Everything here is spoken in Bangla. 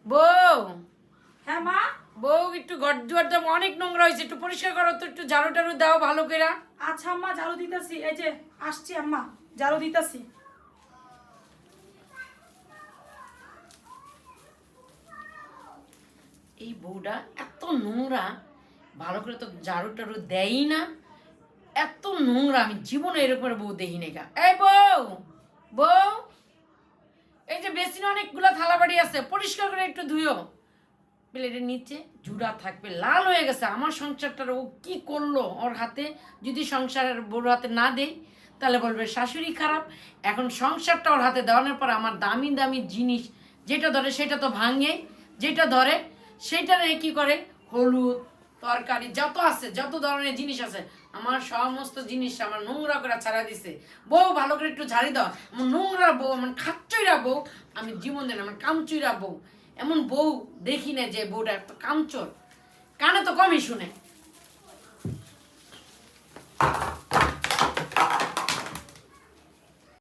বউ, হ্যাঁ মা। বউ একটু ঘর দুয়ারটা অনেক নোংরা হয়েছে, একটু পরিষ্কার করো তো, একটু ঝাড়ু টাড়ু দাও ভালো করে। আচ্ছা আম্মা, ঝাড়ু দিতেছি। এই যে আসছি আম্মা, ঝাড়ু দিতেছি। এই বউটা এত নোংরা, ভালো করে তো ঝাড়ু টাড়ু দেয়ই না, এত নোংরা আমি জীবনে এরকম বউ দেখি না। এই বউ, বউ, এই যে বেসিনে অনেকগুলো থালা বাড়ি আছে, পরিষ্কার করে একটু ধুইও। প্লেটের নিচে জুড়া থাকবে, লাল হয়ে গেছে। আমার সংসারটার ও কি করলো ওর হাতে, যদি সংসারের বড় হাতে না দেই তাহলে বলবে শাশুড়ি খারাপ। এখন সংসারটা ওর হাতে দেওয়ানোর পর আমার দামি দামি জিনিস যেটা ধরে সেটা তো ভাঙে, যেটা ধরে সেটা কি করে, হলুদ তরকারি যত আছে, যত ধরনের জিনিস আছে, আমার সমস্ত জিনিস আমার নোংরা করে ছাড়া দিছে। বউ ভালো করে একটু ঝাড়ি দাও, আমার নোংরা বউ, আমার খাচ্চইরা বউ, আমি জীবন দেন আমার কামচুইরা বউ। এমন বউ দেখি না যে বউটা একটা কামচোর, কানে তো কমই শুনে।